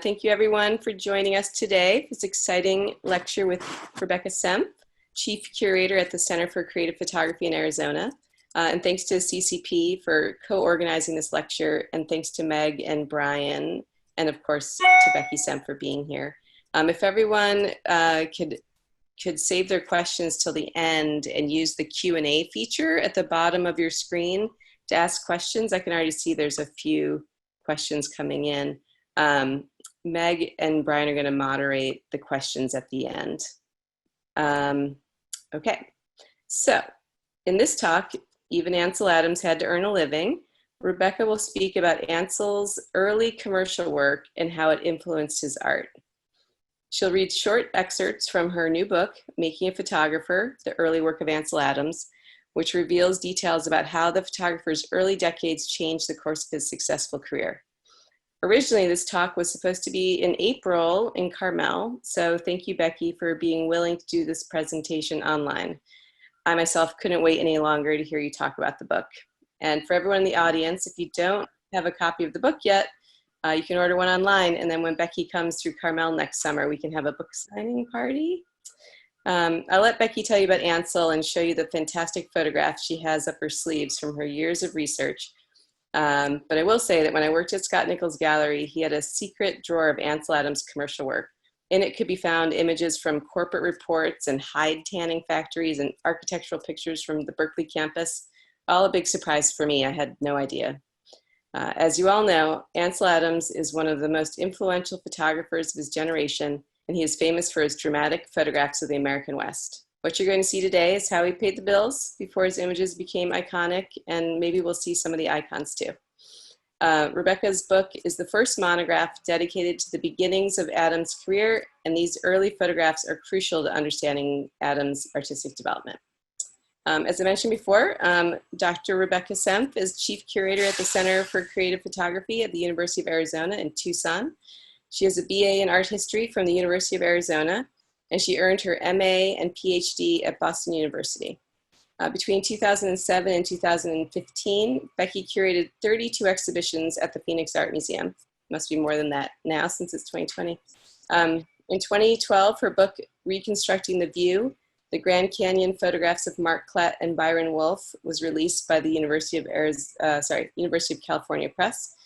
Thank you everyone for joining us today for this exciting lecture with Rebecca Senf, Chief Curator at the Center for Creative Photography in Arizona. And thanks to CCP for co-organizing this lecture, and thanks to Meg and Brian, and of course to Becky Senf for being here. If everyone could save their questions till the end and use the Q&A feature at the bottom of your screen to ask questions. I can already see there's a few questions coming in. Meg and Brian are going to moderate the questions at the end. Okay, so in this talk, even Ansel Adams had to earn a living. Rebecca will speak about Ansel's early commercial work and how it influenced his art. She'll read short excerpts from her new book, Making a Photographer, the Early Work of Ansel Adams, which reveals details about how the photographer's early decades changed the course of his successful career. Originally, this talk was supposed to be in April in Carmel, so thank you, Becky, for being willing to do this presentation online. I myself couldn't wait any longer to hear you talk about the book. And for everyone in the audience, if you don't have a copy of the book yet, you can order one online, and then when Becky comes through Carmel next summer, we can have a book signing party. I'll let Becky tell you about Ansel and show you the fantastic photographs she has up her sleeves from her years of research. But I will say that when I worked at Scott Nichols Gallery, he had a secret drawer of Ansel Adams commercial work. In it could be found images from corporate reports and hide tanning factories and architectural pictures from the Berkeley campus. All a big surprise for me. I had no idea. As you all know, Ansel Adams is one of the most influential photographers of his generation, and he is famous for his dramatic photographs of the American West. What you're going to see today is how he paid the bills before his images became iconic, and maybe we'll see some of the icons too. Rebecca's book is the first monograph dedicated to the beginnings of Adams' career, and these early photographs are crucial to understanding Adams' artistic development. As I mentioned before, Dr. Rebecca Senf is Chief Curator at the Center for Creative Photography at the University of Arizona in Tucson. She has a BA in art history from the University of Arizona, and she earned her MA and PhD at Boston University. Between 2007 and 2015, Becky curated 32 exhibitions at the Phoenix Art Museum. Must be more than that now since it's 2020. In 2012, her book, Reconstructing the View, The Grand Canyon Photographs of Mark Klett and Byron Wolfe, was released by the University of California Press.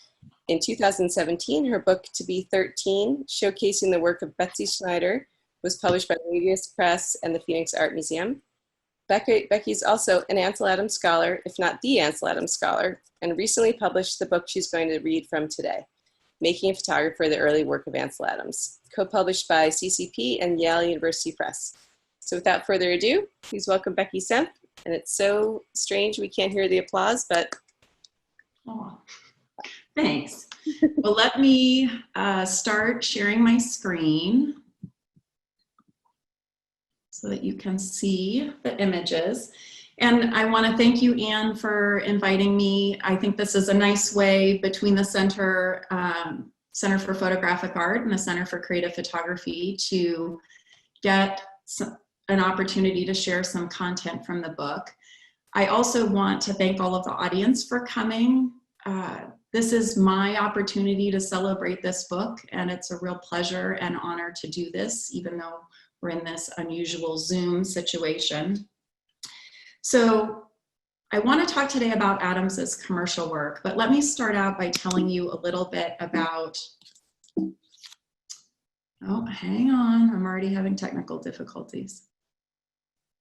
In 2017, her book, To Be 13, showcasing the work of Betsy Schneider, was published by Radius Press and the Phoenix Art Museum. Becky's also an Ansel Adams scholar, if not the Ansel Adams scholar, and recently published the book she's going to read from today, Making a Photographer, the Early Work of Ansel Adams, co-published by CCP and Yale University Press. So without further ado, please welcome Becky Senf. And it's so strange we can't hear the applause, but... Oh, thanks. Well, let me start sharing my screen so that you can see the images. And I want to thank you, Anne, for inviting me. I think this is a nice way between the Center for Photographic Art and the Center for Creative Photography to get an opportunity to share some content from the book. I also want to thank all of the audience for coming. This is my opportunity to celebrate this book, and it's a real pleasure and honor to do this, even though we're in this unusual Zoom situation. So I want to talk today about Adams's commercial work, but let me start out by telling you a little bit about, oh, hang on, I'm already having technical difficulties.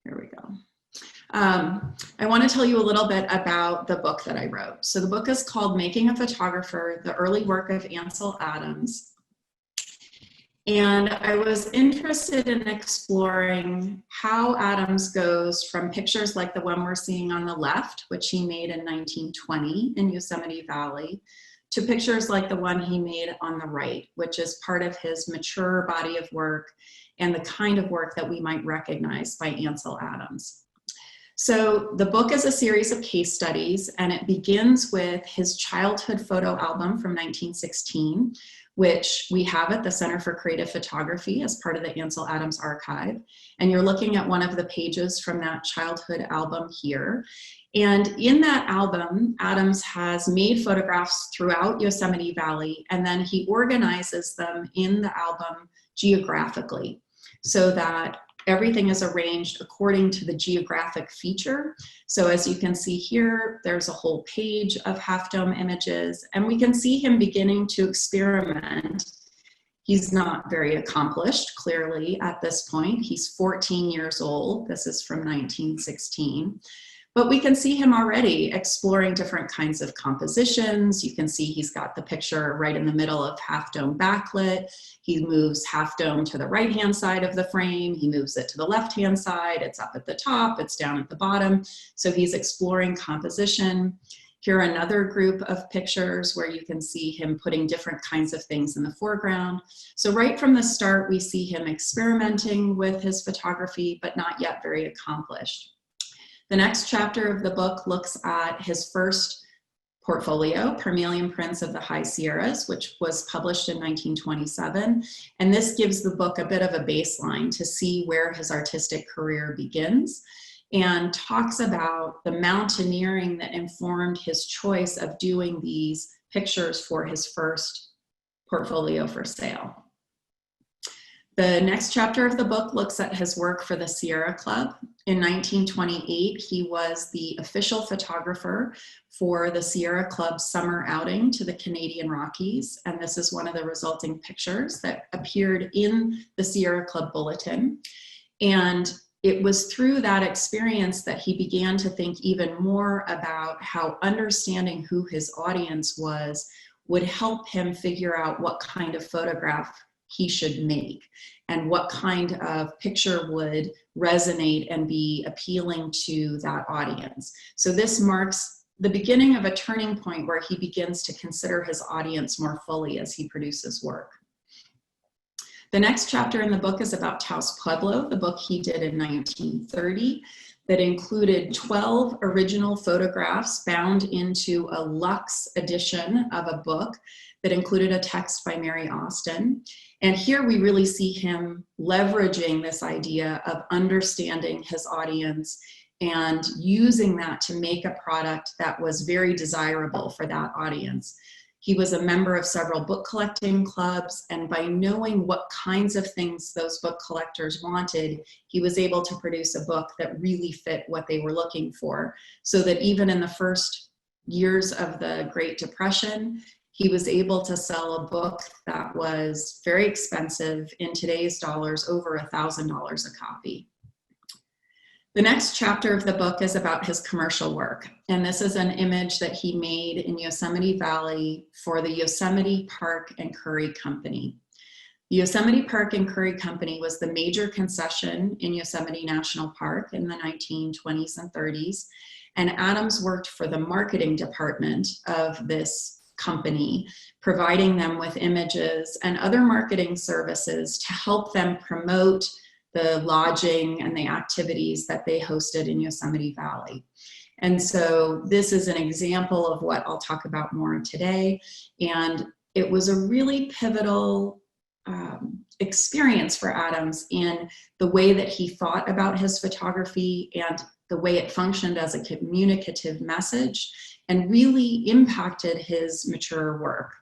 Here we go. I want to tell you a little bit about the book that I wrote. So the book is called Making a Photographer, the Early Work of Ansel Adams. And I was interested in exploring how Adams goes from pictures like the one we're seeing on the left, which he made in 1920 in Yosemite Valley, to pictures like the one he made on the right, which is part of his mature body of work and the kind of work that we might recognize by Ansel Adams. So the book is a series of case studies, and it begins with his childhood photo album from 1916, which we have at the Center for Creative Photography as part of the Ansel Adams Archive. And you're looking at one of the pages from that childhood album here. And in that album, Adams has made photographs throughout Yosemite Valley, and then he organizes them in the album geographically so that everything is arranged according to the geographic feature. So as you can see here, there's a whole page of half dome images, and we can see him beginning to experiment. He's not very accomplished, clearly, at this point. He's 14 years old. This is from 1916. But we can see him already exploring different kinds of compositions. You can see he's got the picture right in the middle of half dome backlit. He moves half dome to the right-hand side of the frame. He moves it to the left-hand side. It's up at the top, it's down at the bottom. So he's exploring composition. Here are another group of pictures where you can see him putting different kinds of things in the foreground. So right from the start, we see him experimenting with his photography, but not yet very accomplished. The next chapter of the book looks at his first portfolio, Permelian Prints of the High Sierras, which was published in 1927. And this gives the book a bit of a baseline to see where his artistic career begins, and talks about the mountaineering that informed his choice of doing these pictures for his first portfolio for sale. The next chapter of the book looks at his work for the Sierra Club. In 1928, he was the official photographer for the Sierra Club's summer outing to the Canadian Rockies, and this is one of the resulting pictures that appeared in the Sierra Club bulletin. And it was through that experience that he began to think even more about how understanding who his audience was would help him figure out what kind of photograph he should make and what kind of picture would resonate and be appealing to that audience. So this marks the beginning of a turning point where he begins to consider his audience more fully as he produces work. The next chapter in the book is about Taos Pueblo, the book he did in 1930 that included 12 original photographs bound into a luxe edition of a book that included a text by Mary Austin. And here we really see him leveraging this idea of understanding his audience and using that to make a product that was very desirable for that audience. He was a member of several book collecting clubs, and by knowing what kinds of things those book collectors wanted, he was able to produce a book that really fit what they were looking for, so that even in the first years of the Great Depression, he was able to sell a book that was very expensive, in today's dollars, over $1,000 a copy. The next chapter of the book is about his commercial work, and this is an image that he made in Yosemite Valley for the Yosemite Park and Curry Company. The Yosemite Park and Curry Company was the major concession in Yosemite National Park in the 1920s and 30s, and Adams worked for the marketing department of this company, providing them with images and other marketing services to help them promote the lodging and the activities that they hosted in Yosemite Valley. And so this is an example of what I'll talk about more today. And it was a really pivotal experience for Adams in the way that he thought about his photography and the way it functioned as a communicative message, and really impacted his mature work.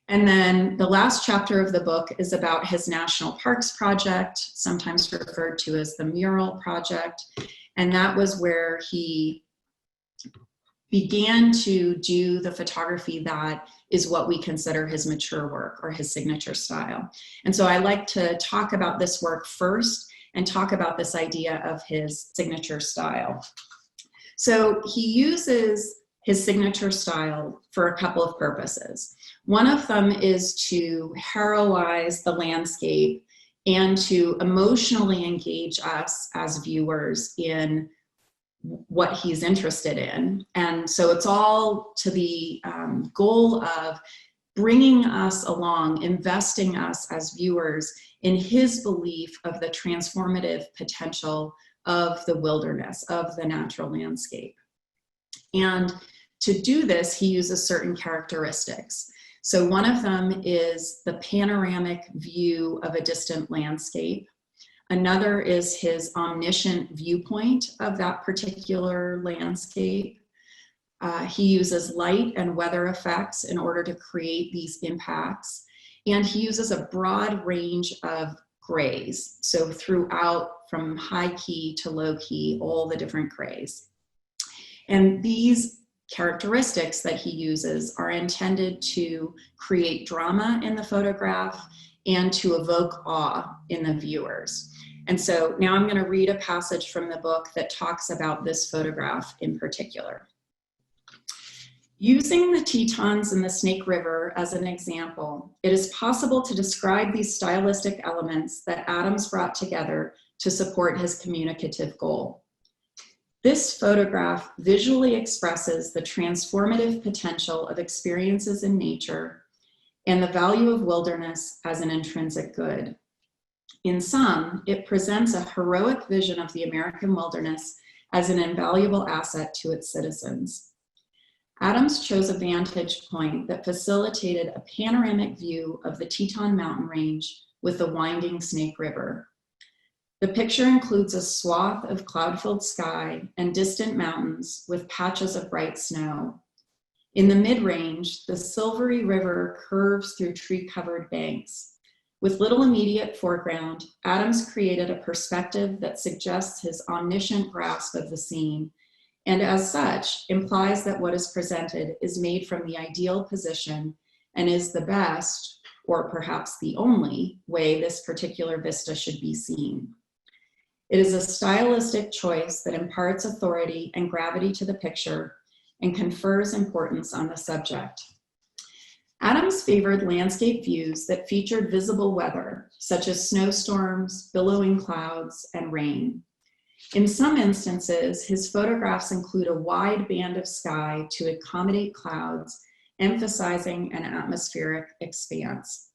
And then the last chapter of the book is about his National Parks project, sometimes referred to as the Mural Project. And that was where he began to do the photography that is what we consider his mature work or his signature style. And so I like to talk about this work first and talk about this idea of his signature style. So he uses his signature style for a couple of purposes. One of them is to heroize the landscape and to emotionally engage us as viewers in what he's interested in. And so it's all to the goal of bringing us along, investing us as viewers in his belief of the transformative potential of the wilderness, of the natural landscape. And to do this, he uses certain characteristics. So one of them is the panoramic view of a distant landscape. Another is his omniscient viewpoint of that particular landscape. He uses light and weather effects in order to create these impacts. And he uses a broad range of grays. So throughout, from high key to low key, all the different grays. And these characteristics that he uses are intended to create drama in the photograph and to evoke awe in the viewers. And so now I'm going to read a passage from the book that talks about this photograph in particular. Using the Tetons and the Snake River as an example, it is possible to describe these stylistic elements that Adams brought together to support his communicative goal. This photograph visually expresses the transformative potential of experiences in nature and the value of wilderness as an intrinsic good. In sum, it presents a heroic vision of the American wilderness as an invaluable asset to its citizens. Adams chose a vantage point that facilitated a panoramic view of the Teton mountain range with the winding Snake River. The picture includes a swath of cloud-filled sky and distant mountains with patches of bright snow. In the mid-range, the silvery river curves through tree-covered banks. With little immediate foreground, Adams created a perspective that suggests his omniscient grasp of the scene, and as such, implies that what is presented is made from the ideal position and is the best, or perhaps the only, way this particular vista should be seen. It is a stylistic choice that imparts authority and gravity to the picture and confers importance on the subject. Adams favored landscape views that featured visible weather, such as snowstorms, billowing clouds, and rain. In some instances, his photographs include a wide band of sky to accommodate clouds, emphasizing an atmospheric expanse.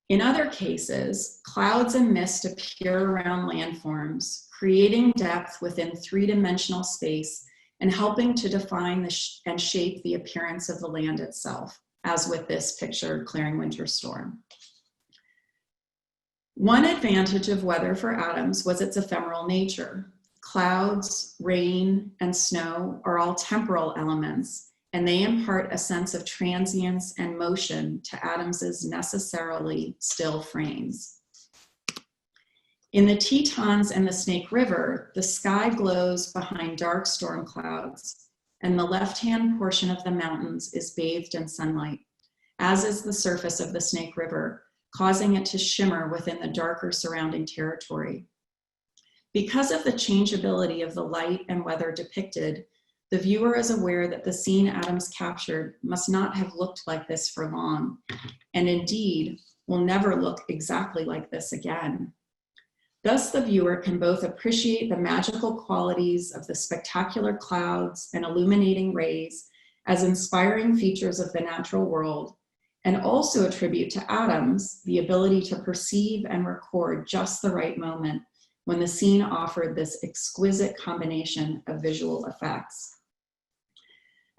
In other cases, clouds and mist appear around landforms, creating depth within three-dimensional space and helping to define and shape the appearance of the land itself, as with this picture, Clearing Winter Storm. One advantage of weather for Adams was its ephemeral nature. Clouds, rain, and snow are all temporal elements, and they impart a sense of transience and motion to Adams's necessarily still frames. In the Tetons and the Snake River, the sky glows behind dark storm clouds, and the left-hand portion of the mountains is bathed in sunlight, as is the surface of the Snake River, causing it to shimmer within the darker surrounding territory. Because of the changeability of the light and weather depicted, the viewer is aware that the scene Adams captured must not have looked like this for long, and indeed will never look exactly like this again. Thus, the viewer can both appreciate the magical qualities of the spectacular clouds and illuminating rays as inspiring features of the natural world, and also attribute to Adams the ability to perceive and record just the right moment when the scene offered this exquisite combination of visual effects.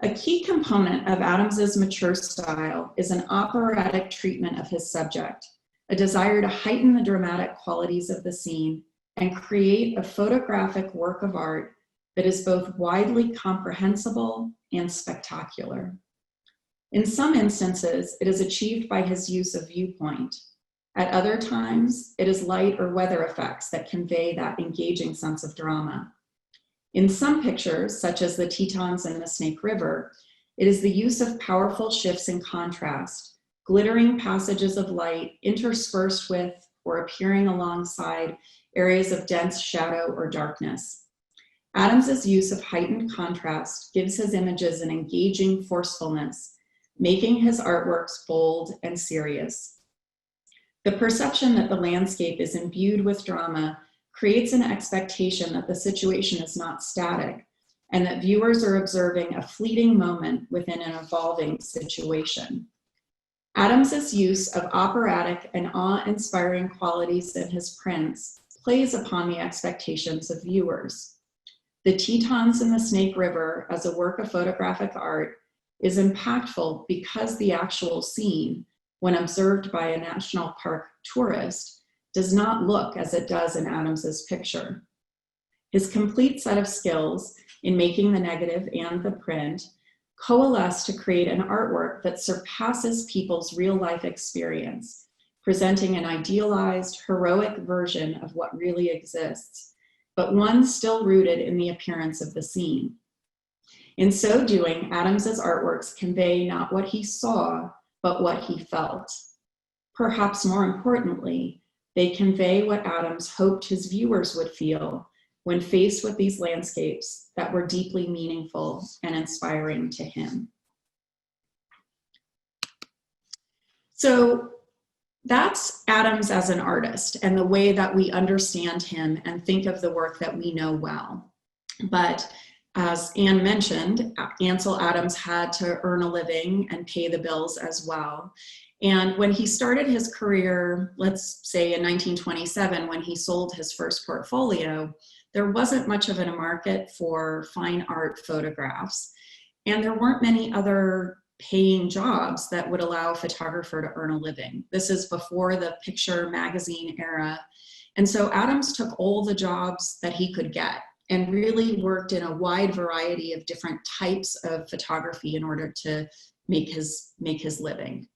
A key component of Adams's mature style is an operatic treatment of his subject, a desire to heighten the dramatic qualities of the scene and create a photographic work of art that is both widely comprehensible and spectacular. In some instances, it is achieved by his use of viewpoint. At other times, it is light or weather effects that convey that engaging sense of drama. In some pictures, such as the Tetons and the Snake River, it is the use of powerful shifts in contrast, glittering passages of light interspersed with or appearing alongside areas of dense shadow or darkness. Adams's use of heightened contrast gives his images an engaging forcefulness, making his artworks bold and serious. The perception that the landscape is imbued with drama creates an expectation that the situation is not static and that viewers are observing a fleeting moment within an evolving situation. Adams's use of operatic and awe-inspiring qualities in his prints plays upon the expectations of viewers. The Tetons and the Snake River as a work of photographic art is impactful because the actual scene, when observed by a national park tourist, does not look as it does in Adams's picture. His complete set of skills in making the negative and the print coalesce to create an artwork that surpasses people's real-life experience, presenting an idealized, heroic version of what really exists, but one still rooted in the appearance of the scene. In so doing, Adams's artworks convey not what he saw, but what he felt. Perhaps more importantly, they convey what Adams hoped his viewers would feel when faced with these landscapes that were deeply meaningful and inspiring to him. So that's Adams as an artist and the way that we understand him and think of the work that we know well. But as Anne mentioned, Ansel Adams had to earn a living and pay the bills as well. And when he started his career, let's say in 1927, when he sold his first portfolio, there wasn't much of a market for fine art photographs. And there weren't many other paying jobs that would allow a photographer to earn a living. This is before the picture magazine era. And so Adams took all the jobs that he could get and really worked in a wide variety of different types of photography in order to make his living.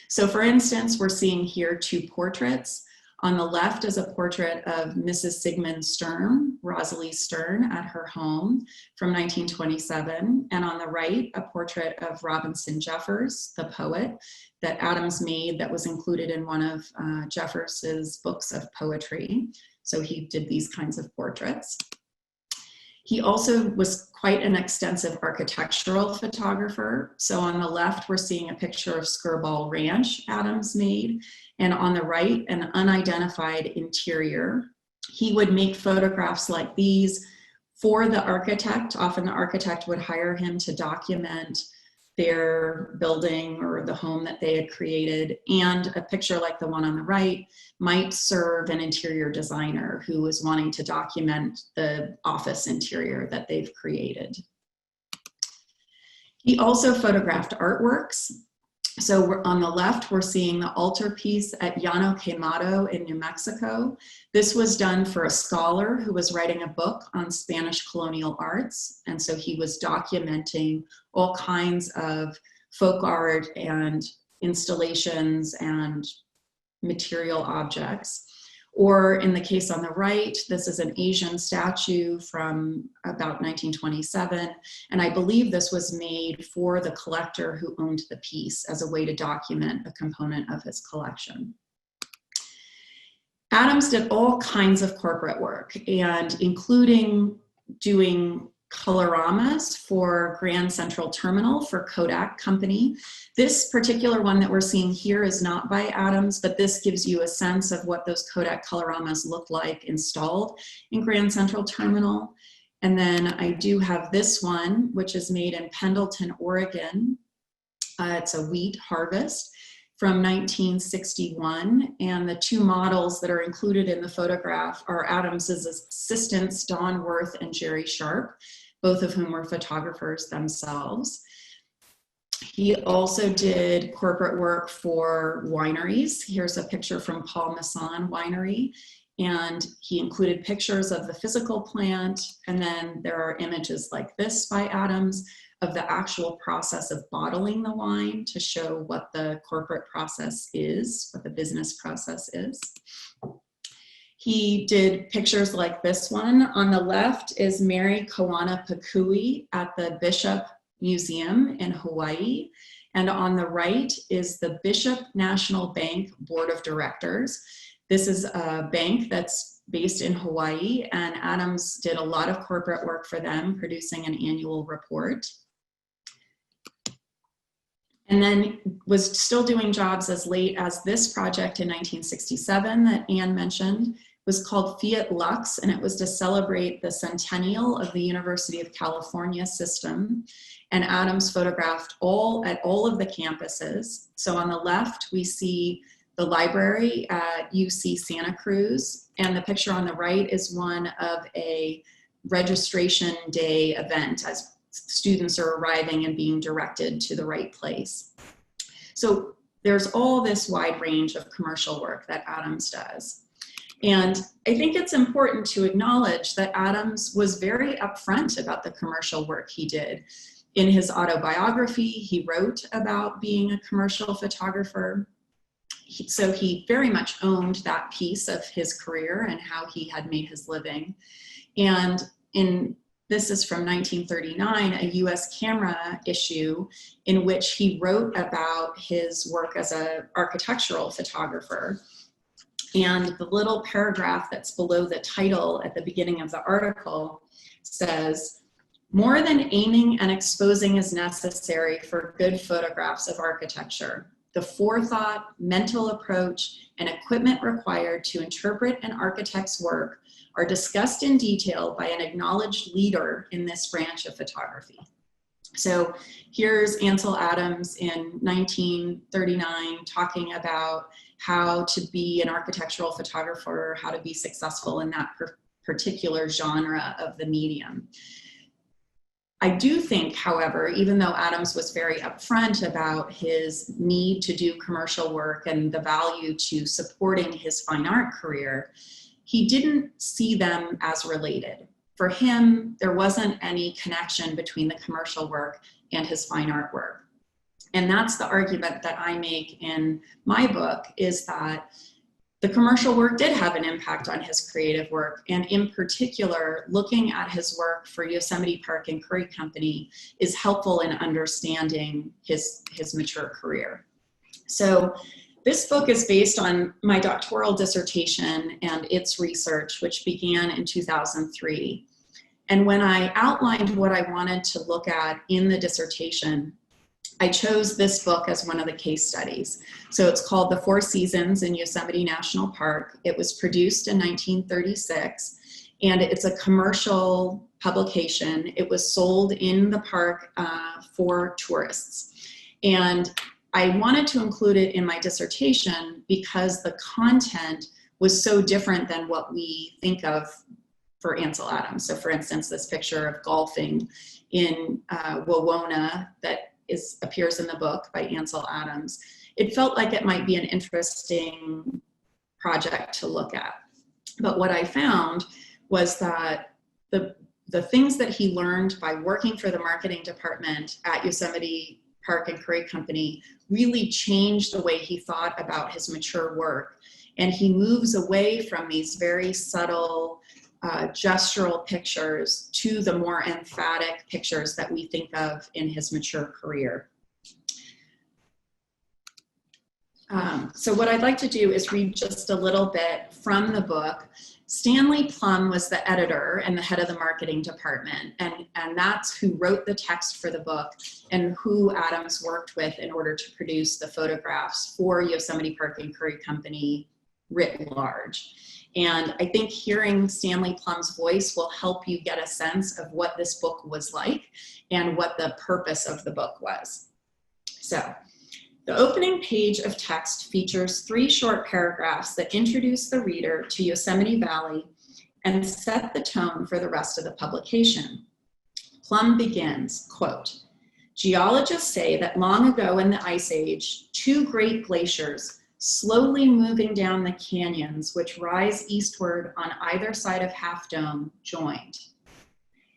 So for instance, we're seeing here two portraits. On the left is a portrait of Mrs. Sigmund Stern, Rosalie Stern, at her home from 1927. And on the right, a portrait of Robinson Jeffers, the poet, that Adams made that was included in one of Jeffers's books of poetry. So he did these kinds of portraits. He also was quite an extensive architectural photographer. So on the left, we're seeing a picture of Skirball Ranch Adams made, and on the right, an unidentified interior. He would make photographs like these for the architect. Often the architect would hire him to document their building or the home that they had created. And a picture like the one on the right might serve an interior designer who was wanting to document the office interior that they've created. He also photographed artworks. So on the left, we're seeing the altarpiece at Llano Quemado in New Mexico. This was done for a scholar who was writing a book on Spanish colonial arts. And so he was documenting all kinds of folk art and installations and material objects. Or in the case on the right, this is an Asian statue from about 1927. And I believe this was made for the collector who owned the piece as a way to document a component of his collection. Adams did all kinds of corporate work, and including doing coloromas for Grand Central Terminal for Kodak Company. This particular one that we're seeing here is not by Adams, but this gives you a sense of what those Kodak coloromas look like installed in Grand Central Terminal. And then I do have this one, which is made in Pendleton, Oregon. It's a wheat harvest from 1961. And the two models that are included in the photograph are Adams's assistants, Don Worth and Jerry Sharp, both of whom were photographers themselves. He also did corporate work for wineries. Here's a picture from Paul Masson Winery. And he included pictures of the physical plant. And then there are images like this by Adams of the actual process of bottling the wine to show what the corporate process is, what the business process is. He did pictures like this one. On the left is Mary Kawana Pakui at the Bishop Museum in Hawaii. And on the right is the Bishop National Bank Board of Directors. This is a bank that's based in Hawaii, and Adams did a lot of corporate work for them, producing an annual report. And then was still doing jobs as late as this project in 1967 that Anne mentioned. It was called Fiat Lux, and it was to celebrate the centennial of the University of California system. And Adams photographed at all of the campuses. So on the left, we see the library at UC Santa Cruz, and the picture on the right is one of a registration day event. As students are arriving and being directed to the right place. So there's all this wide range of commercial work that Adams does. And I think it's important to acknowledge that Adams was very upfront about the commercial work he did. In his autobiography, he wrote about being a commercial photographer. So he very much owned that piece of his career and how he had made his living. And this is from 1939, a US Camera issue in which he wrote about his work as an architectural photographer. And the little paragraph that's below the title at the beginning of the article says, "More than aiming and exposing is necessary for good photographs of architecture. The forethought, mental approach, and equipment required to interpret an architect's work are discussed in detail by an acknowledged leader in this branch of photography." So here's Ansel Adams in 1939 talking about how to be an architectural photographer, how to be successful in that particular genre of the medium. I do think, however, even though Adams was very upfront about his need to do commercial work and the value to supporting his fine art career, he didn't see them as related. For him, there wasn't any connection between the commercial work and his fine art work. And that's the argument that I make in my book, is that the commercial work did have an impact on his creative work. And in particular, looking at his work for Yosemite Park and Curry Company is helpful in understanding his mature career. So this book is based on my doctoral dissertation and its research, which began in 2003. And when I outlined what I wanted to look at in the dissertation, I chose this book as one of the case studies. So it's called The Four Seasons in Yosemite National Park. It was produced in 1936, and it's a commercial publication. It was sold in the park for tourists. And I wanted to include it in my dissertation because the content was so different than what we think of for Ansel Adams. So for instance, this picture of golfing in Wawona that appears in the book by Ansel Adams, it felt like it might be an interesting project to look at. But what I found was that the things that he learned by working for the marketing department at Yosemite Park and Curry Company really changed the way he thought about his mature work. And he moves away from these very subtle gestural pictures to the more emphatic pictures that we think of in his mature career. So what I'd like to do is read just a little bit from the book. Stanley Plum was the editor and the head of the marketing department, and that's who wrote the text for the book and who Adams worked with in order to produce the photographs for Yosemite Park and Curry Company writ large. And I think hearing Stanley Plum's voice will help you get a sense of what this book was like and what the purpose of the book was. So, the opening page of text features 3 short paragraphs that introduce the reader to Yosemite Valley and set the tone for the rest of the publication. Plum begins, quote, "Geologists say that long ago in the Ice Age, 2 great glaciers slowly moving down the canyons which rise eastward on either side of Half Dome joined,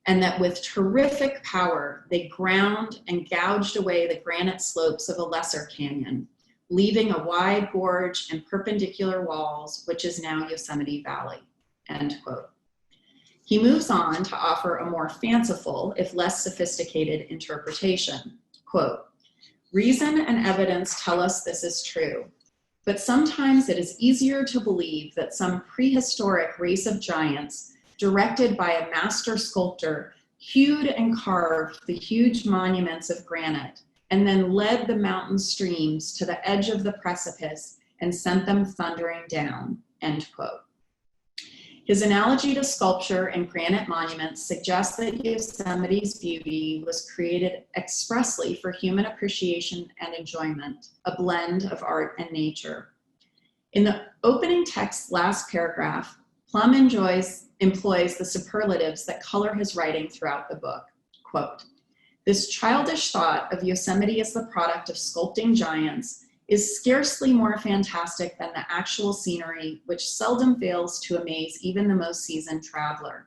and that with terrific power they ground and gouged away the granite slopes of a lesser canyon, leaving a wide gorge and perpendicular walls, which is now Yosemite Valley," end quote. He moves on to offer a more fanciful, if less sophisticated interpretation. Quote, "Reason and evidence tell us this is true. But sometimes it is easier to believe that some prehistoric race of giants, directed by a master sculptor, hewed and carved the huge monuments of granite, and then led the mountain streams to the edge of the precipice and sent them thundering down," end quote. His analogy to sculpture and granite monuments suggests that Yosemite's beauty was created expressly for human appreciation and enjoyment, a blend of art and nature. In the opening text's last paragraph, Plum employs the superlatives that color his writing throughout the book. Quote, This childish thought of Yosemite as the product of sculpting giants is scarcely more fantastic than the actual scenery, which seldom fails to amaze even the most seasoned traveler.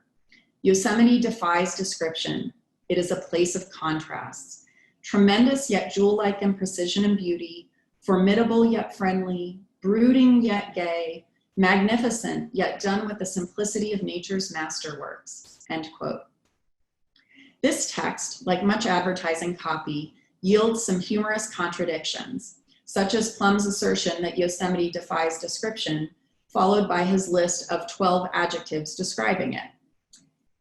Yosemite defies description. It is a place of contrasts. Tremendous yet jewel-like in precision and beauty, formidable yet friendly, brooding yet gay, magnificent yet done with the simplicity of nature's masterworks, end quote. This text, like much advertising copy, yields some humorous contradictions, such as Plum's assertion that Yosemite defies description, followed by his list of 12 adjectives describing it.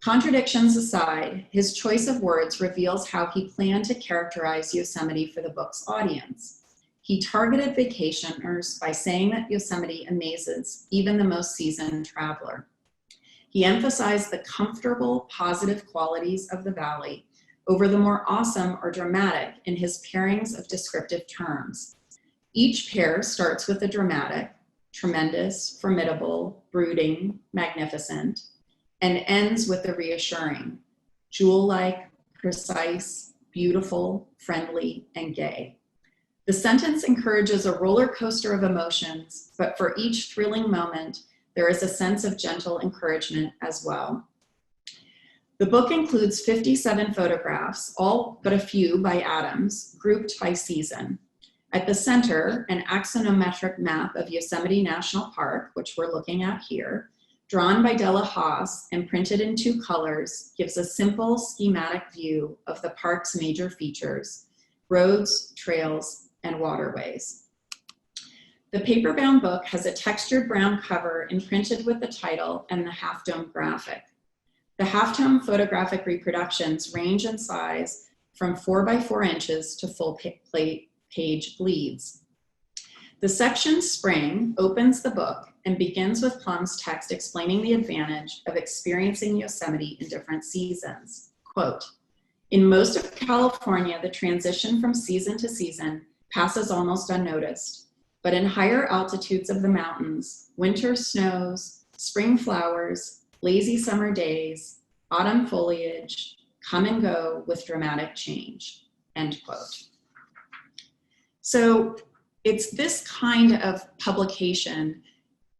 Contradictions aside, his choice of words reveals how he planned to characterize Yosemite for the book's audience. He targeted vacationers by saying that Yosemite amazes even the most seasoned traveler. He emphasized the comfortable, positive qualities of the valley over the more awesome or dramatic in his pairings of descriptive terms. Each pair starts with the dramatic, tremendous, formidable, brooding, magnificent, and ends with the reassuring, jewel-like, precise, beautiful, friendly, and gay. The sentence encourages a roller coaster of emotions, but for each thrilling moment, there is a sense of gentle encouragement as well. The book includes 57 photographs, all but a few by Adams, grouped by season. At the center, an axonometric map of Yosemite National Park, which we're looking at here, drawn by Della Haas and printed in 2 colors, gives a simple schematic view of the park's major features: roads, trails, and waterways. The paper-bound book has a textured brown cover imprinted with the title and the half-dome graphic. The half-dome photographic reproductions range in size from 4 by 4 inches to full page bleeds. The section Spring opens the book and begins with Plum's text explaining the advantage of experiencing Yosemite in different seasons. Quote, "In most of California, the transition from season to season passes almost unnoticed, but in higher altitudes of the mountains, winter snows, spring flowers, lazy summer days, autumn foliage come and go with dramatic change," end quote. So it's this kind of publication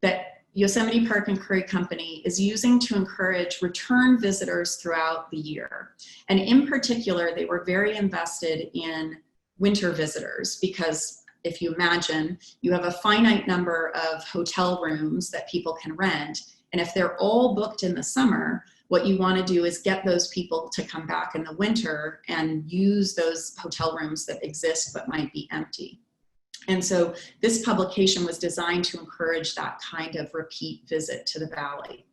that Yosemite Park and Curry Company is using to encourage return visitors throughout the year. And in particular, they were very invested in winter visitors because if you imagine, you have a finite number of hotel rooms that people can rent. And if they're all booked in the summer, what you want to do is get those people to come back in the winter and use those hotel rooms that exist but might be empty. And so this publication was designed to encourage that kind of repeat visit to the valley.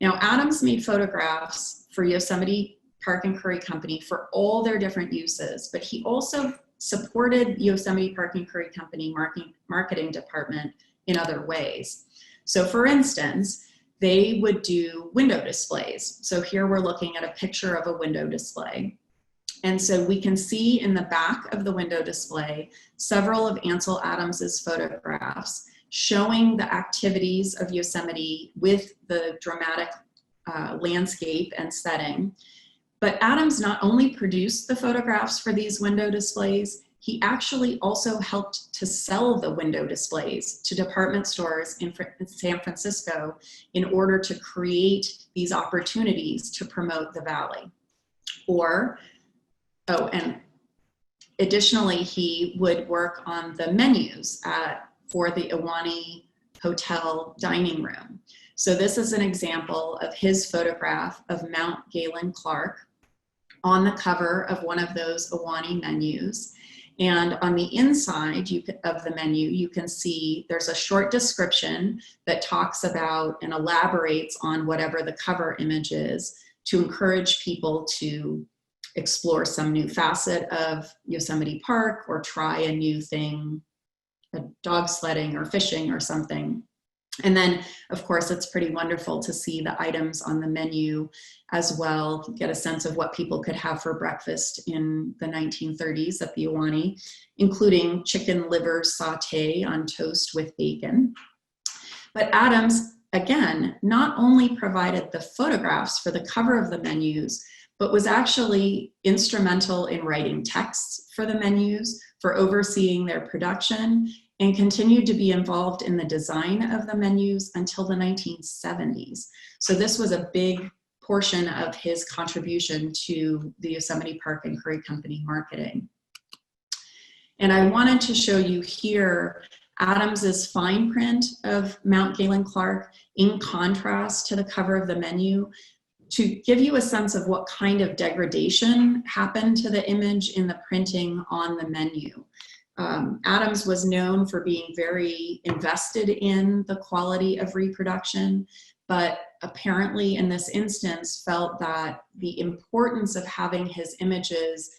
Now, Adams made photographs for Yosemite Park and Curry Company for all their different uses, but he also supported Yosemite Park and Curry Company marketing department in other ways. So for instance, they would do window displays. So here we're looking at a picture of a window display. And so we can see in the back of the window display several of Ansel Adams's photographs showing the activities of Yosemite with the dramatic landscape and setting. But Adams not only produced the photographs for these window displays, he actually also helped to sell the window displays to department stores in San Francisco in order to create these opportunities to promote the valley. And additionally, he would work on the menus for the Ahwahnee Hotel dining room. So this is an example of his photograph of Mount Galen Clark on the cover of one of those Ahwahnee menus. And on the inside of the menu, you can see there's a short description that talks about and elaborates on whatever the cover image is to encourage people to explore some new facet of Yosemite Park or try a new thing, dog sledding or fishing or something. And then, of course, it's pretty wonderful to see the items on the menu as well, get a sense of what people could have for breakfast in the 1930s at the Ahwahnee, including chicken liver sauté on toast with bacon. But Adams, again, not only provided the photographs for the cover of the menus, but was actually instrumental in writing texts for the menus, for overseeing their production, and continued to be involved in the design of the menus until the 1970s. So this was a big portion of his contribution to the Yosemite Park and Curry Company marketing. And I wanted to show you here Adams's fine print of Mount Galen Clark in contrast to the cover of the menu, to give you a sense of what kind of degradation happened to the image in the printing on the menu. Adams was known for being very invested in the quality of reproduction, but apparently in this instance felt that the importance of having his images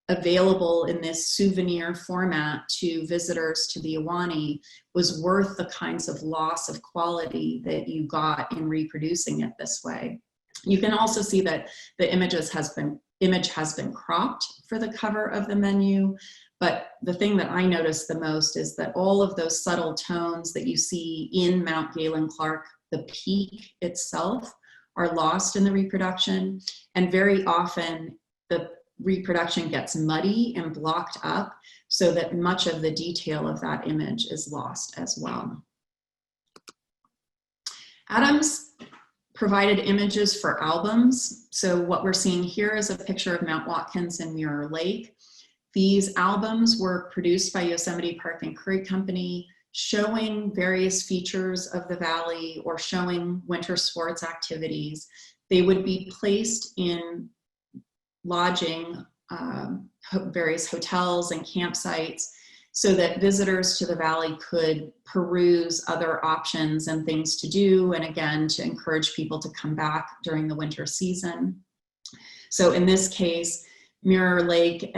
available in this souvenir format to visitors to the Ahwahnee was worth the kinds of loss of quality that you got in reproducing it this way. You can also see that the image has been cropped for the cover of the menu, but the thing that I noticed the most is that all of those subtle tones that you see in Mount Galen Clark, the peak itself, are lost in the reproduction, and very often the reproduction gets muddy and blocked up so that much of the detail of that image is lost as well. Adams provided images for albums. So what we're seeing here is a picture of Mount Watkins and Mirror Lake. These albums were produced by Yosemite Park and Curry Company, showing various features of the valley or showing winter sports activities. They would be placed in lodging, various hotels and campsites, so that visitors to the valley could peruse other options and things to do, and again, to encourage people to come back during the winter season. So in this case, Mirror Lake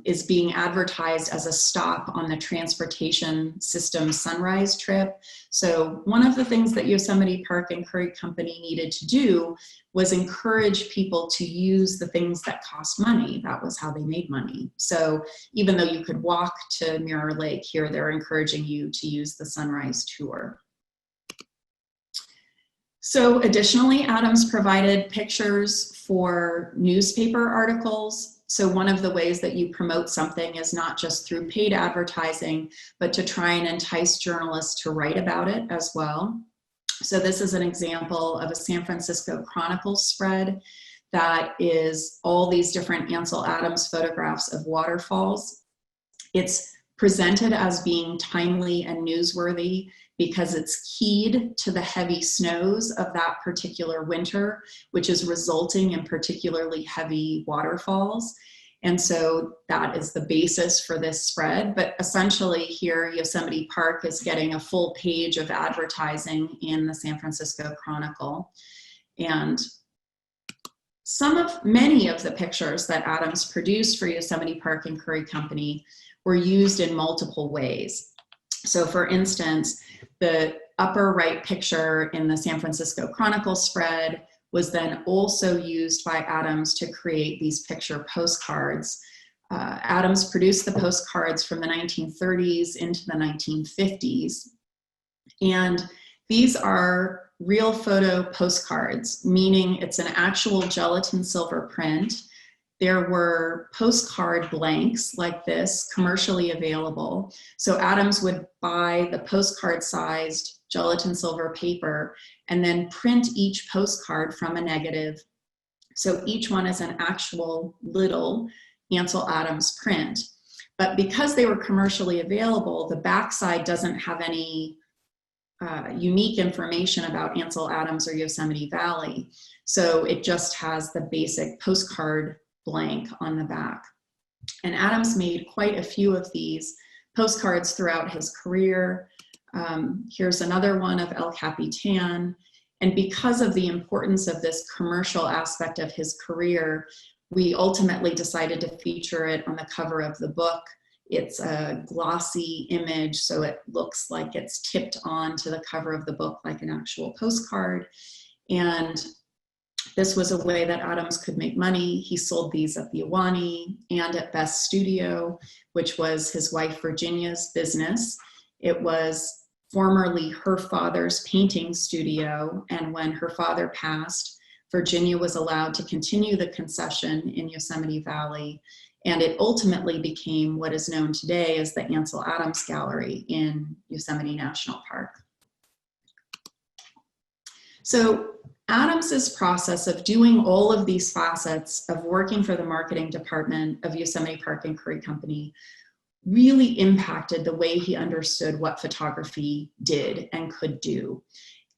is being advertised as a stop on the transportation system Sunrise trip. So one of the things that Yosemite Park and Curry Company needed to do was encourage people to use the things that cost money. That was how they made money. So even though you could walk to Mirror Lake, here they're encouraging you to use the Sunrise tour. So additionally, Adams provided pictures for newspaper articles. So one of the ways that you promote something is not just through paid advertising, but to try and entice journalists to write about it as well. So this is an example of a San Francisco Chronicle spread that is all these different Ansel Adams photographs of waterfalls. It's presented as being timely and newsworthy because it's keyed to the heavy snows of that particular winter, which is resulting in particularly heavy waterfalls. And so that is the basis for this spread. But essentially here, Yosemite Park is getting a full page of advertising in the San Francisco Chronicle. And many of the pictures that Adams produced for Yosemite Park and Curry Company were used in multiple ways. So for instance, the upper right picture in the San Francisco Chronicle spread was then also used by Adams to create these picture postcards. Adams produced the postcards from the 1930s into the 1950s. And these are real photo postcards, meaning it's an actual gelatin silver print. There were postcard blanks like this commercially available. So Adams would buy the postcard-sized gelatin silver paper and then print each postcard from a negative. So each one is an actual little Ansel Adams print. But because they were commercially available, the backside doesn't have any unique information about Ansel Adams or Yosemite Valley. So it just has the basic postcard blank on the back. And Adams made quite a few of these postcards throughout his career. Here's another one of El Capitan. And because of the importance of this commercial aspect of his career, we ultimately decided to feature it on the cover of the book. It's a glossy image, so it looks like it's tipped on to the cover of the book like an actual postcard. And this was a way that Adams could make money. He sold these at the Ahwahnee and at Best Studio, which was his wife Virginia's business. It was formerly her father's painting studio, and when her father passed, Virginia was allowed to continue the concession in Yosemite Valley, and it ultimately became what is known today as the Ansel Adams Gallery in Yosemite National Park. So Adams's process of doing all of these facets of working for the marketing department of Yosemite Park and Curry Company really impacted the way he understood what photography did and could do.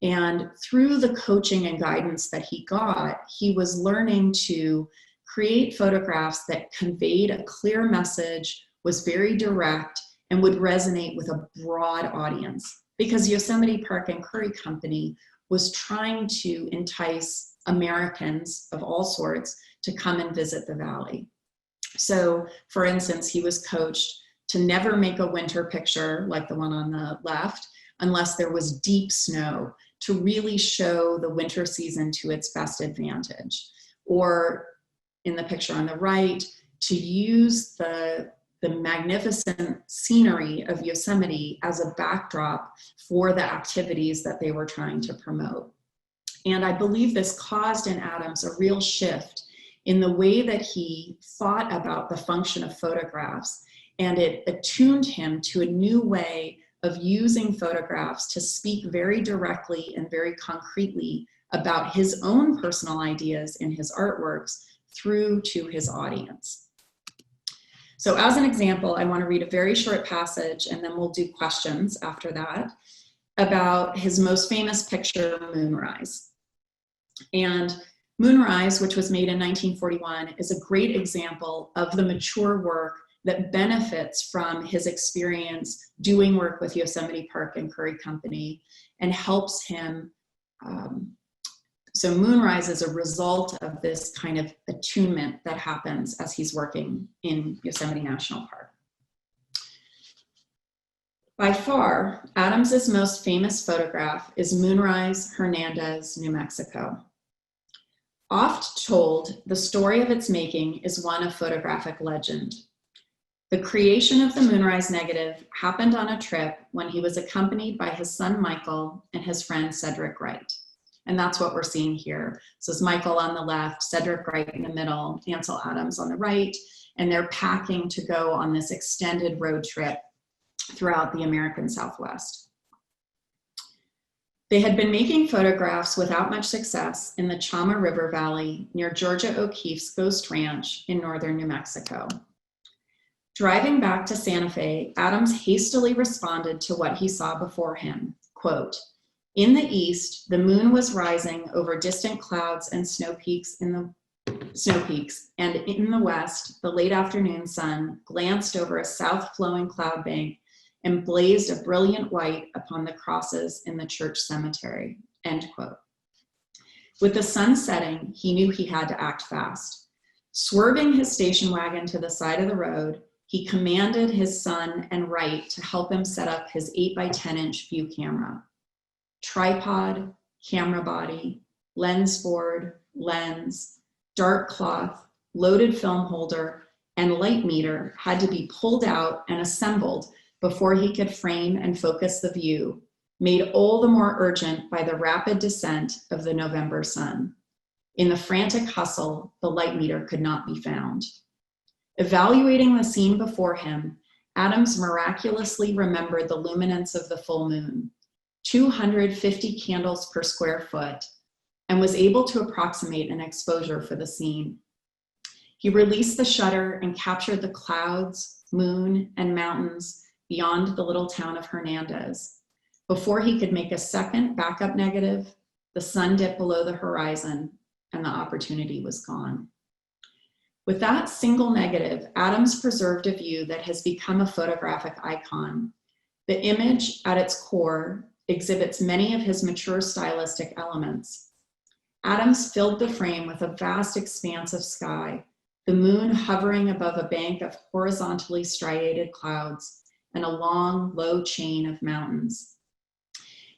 And through the coaching and guidance that he got, he was learning to create photographs that conveyed a clear message, was very direct, and would resonate with a broad audience. Because Yosemite Park and Curry Company was trying to entice Americans of all sorts to come and visit the valley. So, for instance, he was coached to never make a winter picture like the one on the left unless there was deep snow, to really show the winter season to its best advantage. Or in the picture on the right, to use the magnificent scenery of Yosemite as a backdrop for the activities that they were trying to promote. And I believe this caused in Adams a real shift in the way that he thought about the function of photographs, and it attuned him to a new way of using photographs to speak very directly and very concretely about his own personal ideas in his artworks through to his audience. So as an example, I want to read a very short passage, and then we'll do questions after that, about his most famous picture, Moonrise. And Moonrise, which was made in 1941, is a great example of the mature work that benefits from his experience doing work with Yosemite Park and Curry Company and helps him. So Moonrise is a result of this kind of attunement that happens as he's working in Yosemite National Park. By far, Adams's most famous photograph is Moonrise, Hernandez, New Mexico. Oft told, the story of its making is one of photographic legend. The creation of the Moonrise negative happened on a trip when he was accompanied by his son Michael and his friend Cedric Wright. And that's what we're seeing here. So it's Michael on the left, Cedric Wright in the middle, Ansel Adams on the right, and they're packing to go on this extended road trip throughout the American Southwest. They had been making photographs without much success in the Chama River Valley near Georgia O'Keeffe's Ghost Ranch in northern New Mexico. Driving back to Santa Fe, Adams hastily responded to what he saw before him, quote, "In the east, the moon was rising over distant clouds and snow peaks, and in the west, the late afternoon sun glanced over a south-flowing cloud bank and blazed a brilliant white upon the crosses in the church cemetery," end quote. With the sun setting, he knew he had to act fast. Swerving his station wagon to the side of the road, he commanded his son and Wright to help him set up his 8x10-inch view camera. Tripod, camera body, lens board, lens, dark cloth, loaded film holder, and light meter had to be pulled out and assembled before he could frame and focus the view, made all the more urgent by the rapid descent of the November sun. In the frantic hustle, the light meter could not be found. Evaluating the scene before him, Adams miraculously remembered the luminance of the full moon, 250 candles per square foot, and was able to approximate an exposure for the scene. He released the shutter and captured the clouds, moon, and mountains beyond the little town of Hernandez. Before he could make a second backup negative, the sun dipped below the horizon and the opportunity was gone. With that single negative, Adams preserved a view that has become a photographic icon. The image, at its core, exhibits many of his mature stylistic elements. Adams filled the frame with a vast expanse of sky, the moon hovering above a bank of horizontally striated clouds and a long, low chain of mountains.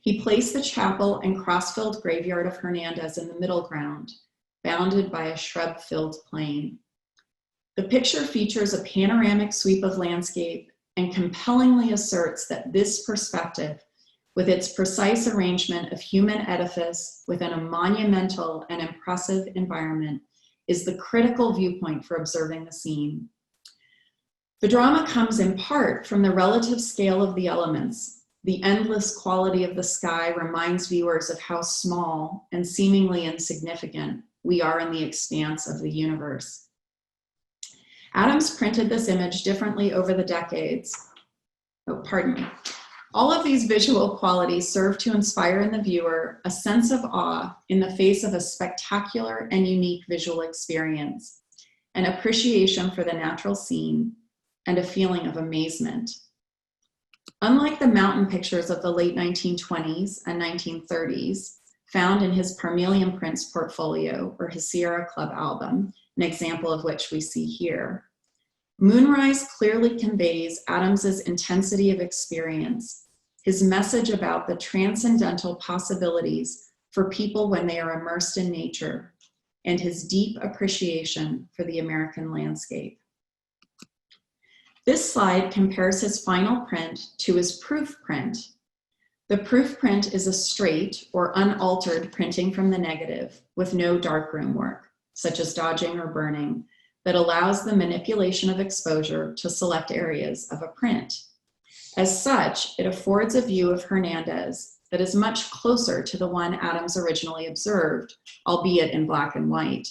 He placed the chapel and cross-filled graveyard of Hernandez in the middle ground, bounded by a shrub-filled plain. The picture features a panoramic sweep of landscape and compellingly asserts that this perspective with its precise arrangement of human edifice within a monumental and impressive environment, is the critical viewpoint for observing the scene. The drama comes in part from the relative scale of the elements. The endless quality of the sky reminds viewers of how small and seemingly insignificant we are in the expanse of the universe. Adams printed this image differently over the decades. Oh, pardon me. All of these visual qualities serve to inspire in the viewer a sense of awe in the face of a spectacular and unique visual experience, an appreciation for the natural scene, and a feeling of amazement. Unlike the mountain pictures of the late 1920s and 1930s, found in his Parmelian Prints portfolio or his Sierra Club album, an example of which we see here, Moonrise clearly conveys Adams's intensity of experience, his message about the transcendental possibilities for people when they are immersed in nature, and his deep appreciation for the American landscape. This slide compares his final print to his proof print. The proof print is a straight or unaltered printing from the negative with no darkroom work, such as dodging or burning, that allows the manipulation of exposure to select areas of a print. As such, it affords a view of Hernandez that is much closer to the one Adams originally observed, albeit in black and white.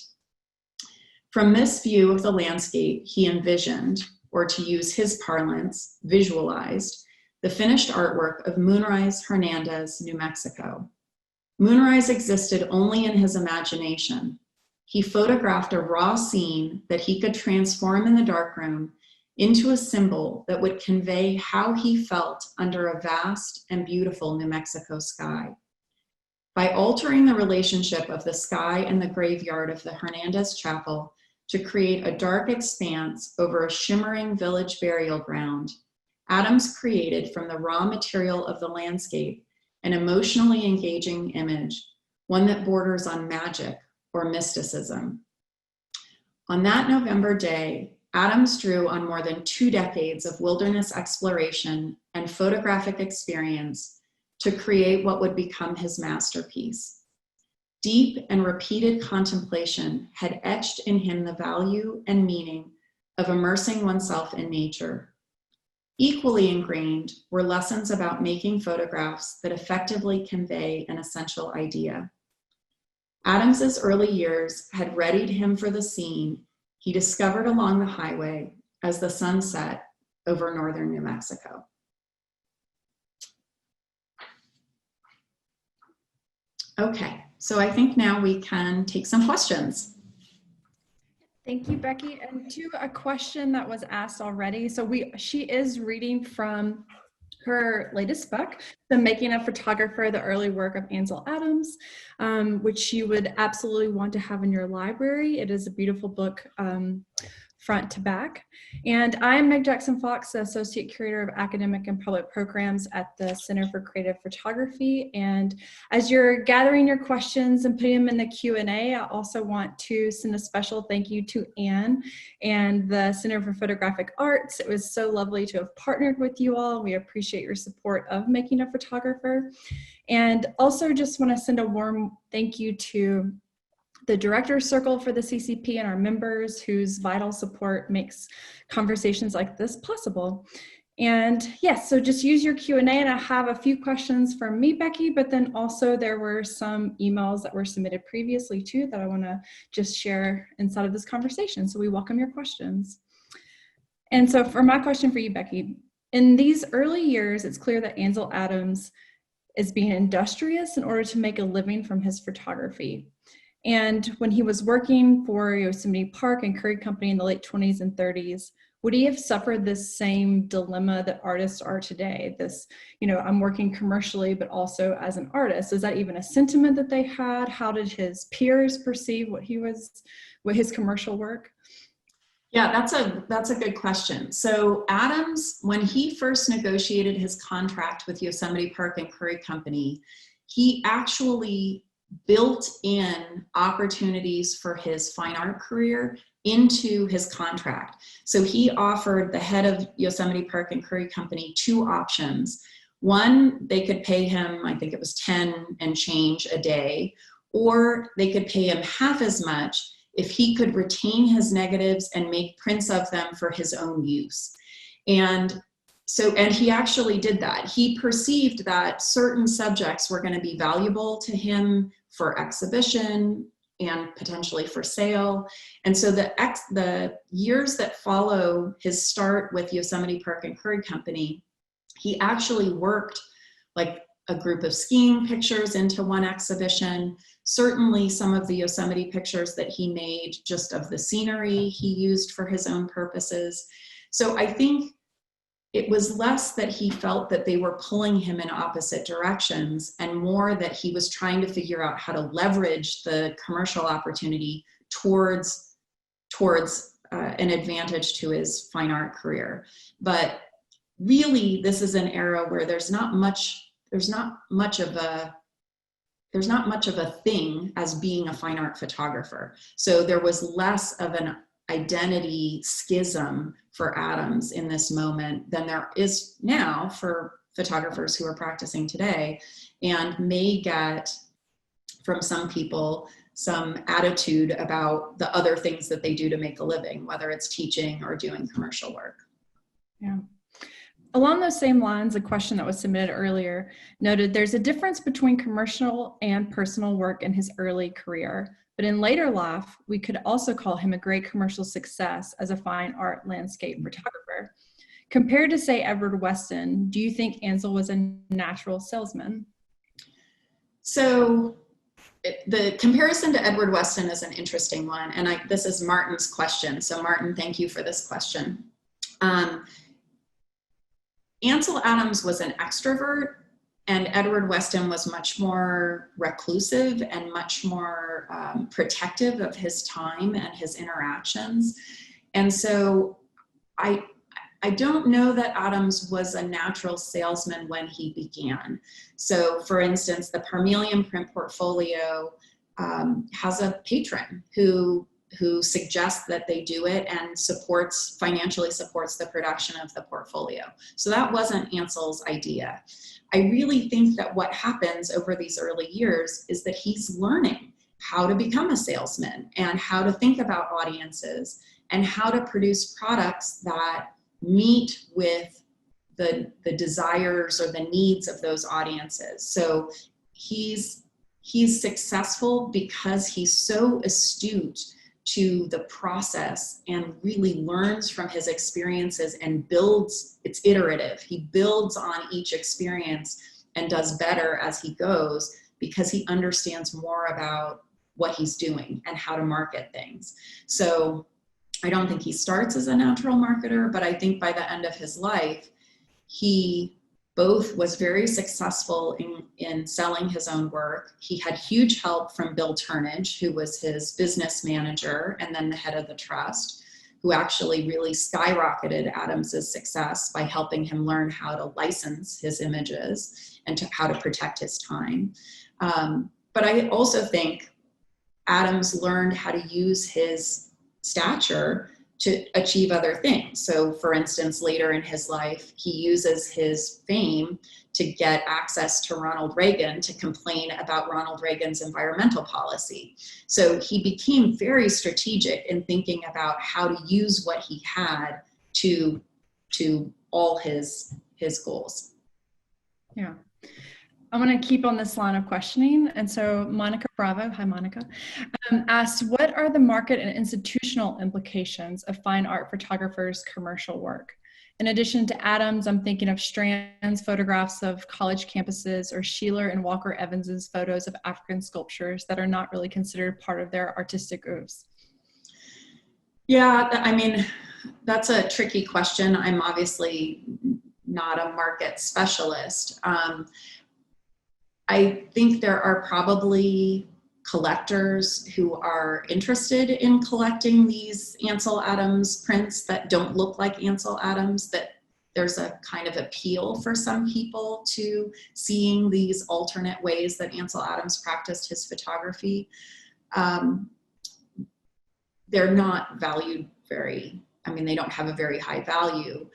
From this view of the landscape, he envisioned, or to use his parlance, visualized, the finished artwork of Moonrise, Hernandez, New Mexico. Moonrise existed only in his imagination. He photographed a raw scene that he could transform in the darkroom into a symbol that would convey how he felt under a vast and beautiful New Mexico sky. By altering the relationship of the sky and the graveyard of the Hernandez Chapel to create a dark expanse over a shimmering village burial ground, Adams created from the raw material of the landscape an emotionally engaging image, one that borders on magic or mysticism. On that November day, Adams drew on more than 2 decades of wilderness exploration and photographic experience to create what would become his masterpiece. Deep and repeated contemplation had etched in him the value and meaning of immersing oneself in nature. Equally ingrained were lessons about making photographs that effectively convey an essential idea. Adams's early years had readied him for the scene he discovered along the highway as the sun set over northern New Mexico. Okay, so I think now we can take some questions. Thank you, Becky. And to a question that was asked already, so she is reading from her latest book, The Making of Photographer, the Early Work of Ansel Adams, which you would absolutely want to have in your library. It is a beautiful book, front to back. And I'm Meg Jackson-Fox, the Associate Curator of Academic and Public Programs at the Center for Creative Photography. And as you're gathering your questions and putting them in the Q&A, I also want to send a special thank you to Anne and the Center for Photographic Arts. It was so lovely to have partnered with you all. We appreciate your support of Making a Photographer. And also just want to send a warm thank you to the Director's Circle for the CCP and our members whose vital support makes conversations like this possible. And yes, so just use your Q&A, and I have a few questions from me, Becky, but then also there were some emails that were submitted previously too that I want to just share inside of this conversation. So we welcome your questions. And so for my question for you, Becky, in these early years, it's clear that Ansel Adams is being industrious in order to make a living from his photography. And when he was working for Yosemite Park and Curry Company in the late 20s and 30s, would he have suffered this same dilemma that artists are today? This, I'm working commercially, but also as an artist. Is that even a sentiment that they had? How did his peers perceive what his commercial work? Yeah, that's a good question. So Adams, when he first negotiated his contract with Yosemite Park and Curry Company, he actually built in opportunities for his fine art career into his contract. So he offered the head of Yosemite Park and Curry Company 2 options. One, they could pay him, I think it was 10 and change a day, or they could pay him half as much if he could retain his negatives and make prints of them for his own use. And he actually did that. He perceived that certain subjects were going to be valuable to him for exhibition and potentially for sale. And so the years that follow his start with Yosemite Park and Curry Company, he actually worked like a group of skiing pictures into one exhibition. Certainly some of the Yosemite pictures that he made just of the scenery he used for his own purposes. So I think it was less that he felt that they were pulling him in opposite directions and more that he was trying to figure out how to leverage the commercial opportunity towards an advantage to his fine art career. But really, this is an era where there's not much of a thing as being a fine art photographer. So there was less of an identity schism for Adams in this moment than there is now for photographers who are practicing today, and may get from some people some attitude about the other things that they do to make a living, whether it's teaching or doing commercial work. Yeah. Along those same lines, a question that was submitted earlier noted there's a difference between commercial and personal work in his early career, but in later life, we could also call him a great commercial success as a fine art landscape photographer. Compared to, say, Edward Weston, do you think Ansel was a natural salesman? So the comparison to Edward Weston is an interesting one, and this is Martin's question. So Martin, thank you for this question. Ansel Adams was an extrovert, and Edward Weston was much more reclusive and much more protective of his time and his interactions. And so I don't know that Adams was a natural salesman when he began. So for instance, the Parmelian print portfolio has a patron who suggests that they do it and financially supports the production of the portfolio. So that wasn't Ansel's idea. I really think that what happens over these early years is that he's learning how to become a salesman and how to think about audiences and how to produce products that meet with the desires or the needs of those audiences. So he's successful because he's so astute to the process and really learns from his experiences and builds. It's iterative. He builds on each experience and does better as he goes because he understands more about what he's doing and how to market things. So I don't think he starts as a natural marketer, but I think by the end of his life, he both was very successful in selling his own work. He had huge help from Bill Turnage, who was his business manager and then the head of the trust, who actually really skyrocketed Adams's success by helping him learn how to license his images and how to protect his time. But I also think Adams learned how to use his stature to achieve other things. So for instance, later in his life, he uses his fame to get access to Ronald Reagan to complain about Ronald Reagan's environmental policy. So he became very strategic in thinking about how to use what he had to all his goals. Yeah. I'm going to keep on this line of questioning. And so Monica Bravo, hi Monica, asks, what are the market and institutional implications of fine art photographers' commercial work? In addition to Adams, I'm thinking of Strand's photographs of college campuses or Sheeler and Walker Evans's photos of African sculptures that are not really considered part of their artistic oeuvres. Yeah, I mean, that's a tricky question. I'm obviously not a market specialist. I think there are probably collectors who are interested in collecting these Ansel Adams prints that don't look like Ansel Adams, that there's a kind of appeal for some people to seeing these alternate ways that Ansel Adams practiced his photography. They're not valued they don't have a very high value.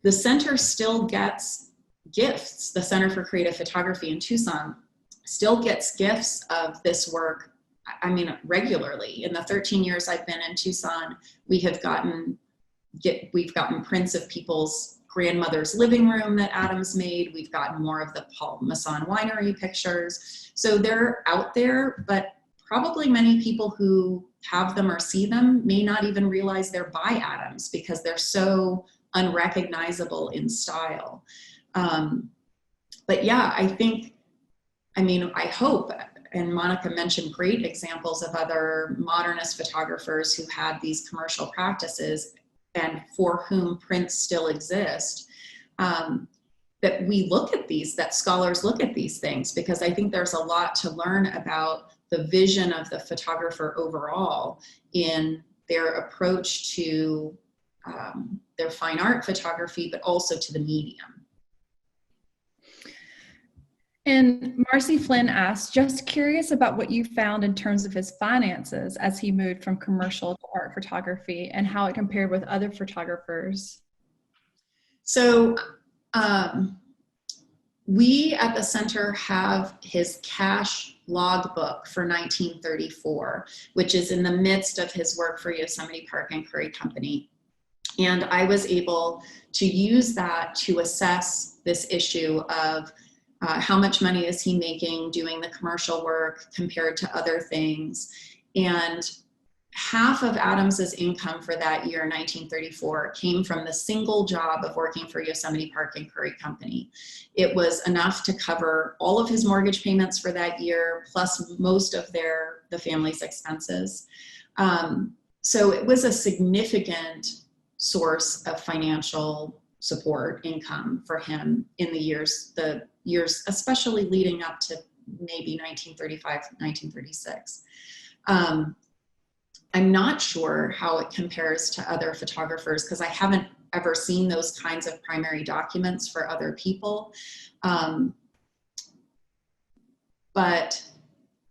The center still gets gifts. The Center for Creative Photography in Tucson still gets gifts of this work, I mean, regularly. In the 13 years I've been in Tucson, we've gotten prints of people's grandmother's living room that Adams made. We've gotten more of the Paul Masson Winery pictures. So they're out there, but probably many people who have them or see them may not even realize they're by Adams because they're so unrecognizable in style. But yeah, I hope, and Monica mentioned great examples of other modernist photographers who had these commercial practices and for whom prints still exist, that we look at these, that scholars look at these things, because I think there's a lot to learn about the vision of the photographer overall in their approach to their fine art photography, but also to the medium. And Marcy Flynn asked, just curious about what you found in terms of his finances as he moved from commercial to art photography and how it compared with other photographers. So we at the center have his cash logbook for 1934, which is in the midst of his work for Yosemite Park and Curry Company. And I was able to use that to assess this issue of how much money is he making doing the commercial work compared to other things. And half of Adams's income for that year, 1934, came from the single job of working for Yosemite Park and Curry Company. It was enough to cover all of his mortgage payments for that year, plus most of the family's expenses. So it was a significant source of financial support income for him in the years especially leading up to maybe 1935, 1936. I'm not sure how it compares to other photographers because I haven't ever seen those kinds of primary documents for other people. But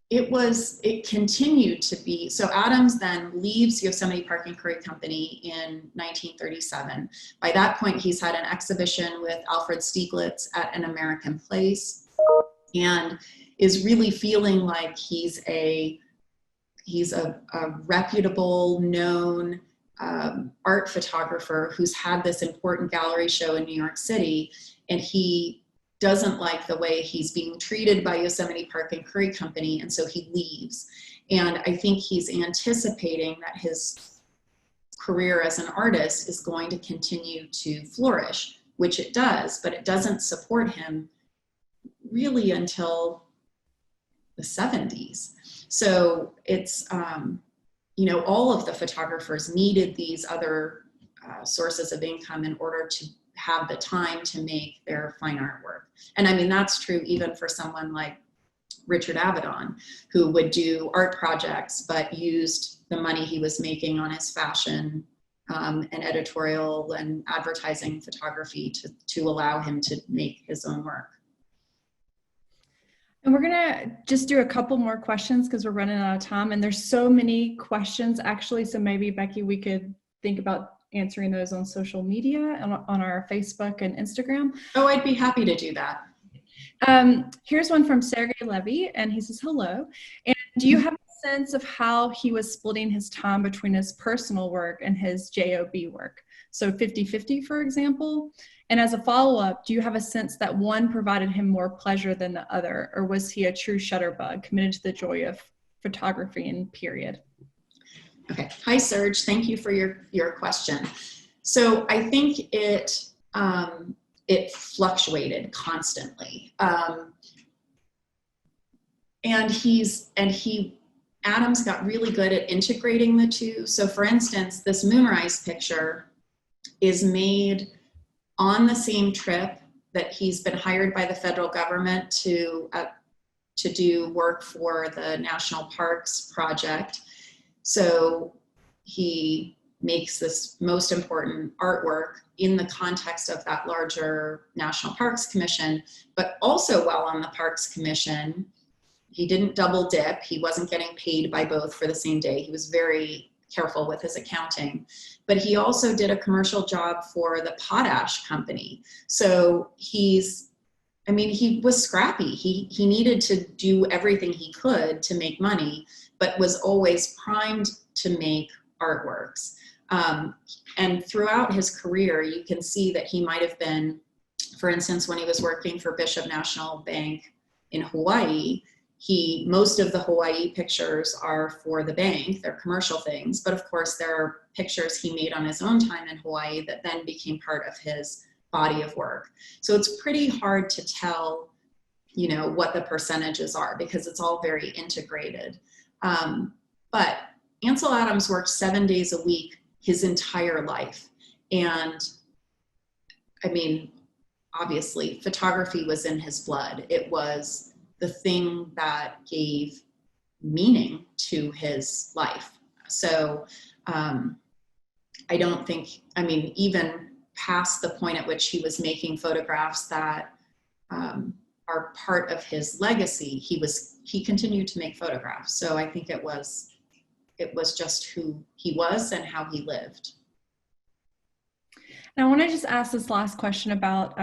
it continued to be, so Adams then leaves Yosemite Park and Curry Company in 1937. By that point, he's had an exhibition with Alfred Stieglitz at an American Place and is really feeling like he's a reputable, known art photographer who's had this important gallery show in New York City, and he doesn't like the way he's being treated by Yosemite Park and Curry Company, and so he leaves. And I think he's anticipating that his career as an artist is going to continue to flourish, which it does, but it doesn't support him really until the 70s. So it's, all of the photographers needed these other sources of income in order to have the time to make their fine art work. And I mean, that's true even for someone like Richard Avedon, who would do art projects, but used the money he was making on his fashion and editorial and advertising photography to allow him to make his own work. And we're gonna just do a couple more questions because we're running out of time, and there's so many questions actually, so maybe Becky, we could think about answering those on social media and on our Facebook and Instagram. Oh, I'd be happy to do that. Here's one from Sergey Levy, and he says, hello. And do you have a sense of how he was splitting his time between his personal work and his JOB work? So 50-50, for example. And as a follow-up, do you have a sense that one provided him more pleasure than the other, or was he a true shutterbug committed to the joy of photography and period? Okay. Hi, Serge. Thank you for your question. So I think it fluctuated constantly. Adams got really good at integrating the two. So for instance, this Moonrise picture is made on the same trip that he's been hired by the federal government to do work for the National Parks Project. So he makes this most important artwork in the context of that larger National Parks Commission, but also while on the Parks Commission, he didn't double dip. He wasn't getting paid by both for the same day. He was very careful with his accounting. But he also did a commercial job for the Potash Company. So he was scrappy. He needed to do everything he could to make money, but was always primed to make artworks. And throughout his career, you can see that he might have been, for instance, when he was working for Bishop National Bank in Hawaii, most of the Hawaii pictures are for the bank, they're commercial things, but of course there are pictures he made on his own time in Hawaii that then became part of his body of work. So it's pretty hard to tell, what the percentages are because it's all very integrated. But Ansel Adams worked 7 days a week his entire life. And obviously photography was in his blood. It was the thing that gave meaning to his life. So I don't think, even past the point at which he was making photographs that are part of his legacy, he continued to make photographs. So I think it was just who he was and how he lived. And I want to just ask this last question about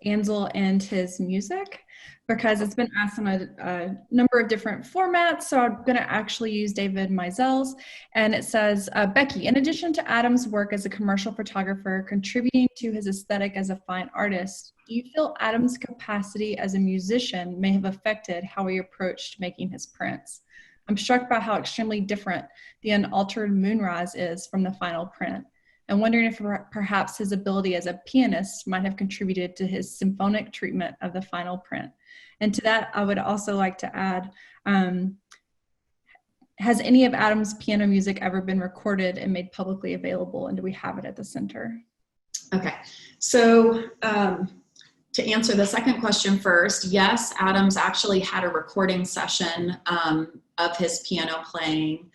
Ansel and his music, because it's been asked in a number of different formats. So I'm going to actually use David Meisel's. And it says, Becky, in addition to Adams' work as a commercial photographer contributing to his aesthetic as a fine artist, do you feel Adams' capacity as a musician may have affected how he approached making his prints? I'm struck by how extremely different the unaltered Moonrise is from the final print. I'm wondering if perhaps his ability as a pianist might have contributed to his symphonic treatment of the final print. And to that, I would also like to add, has any of Adams' piano music ever been recorded and made publicly available? And do we have it at the center? Okay, so to answer the second question first, yes, Adams actually had a recording session of his piano playing.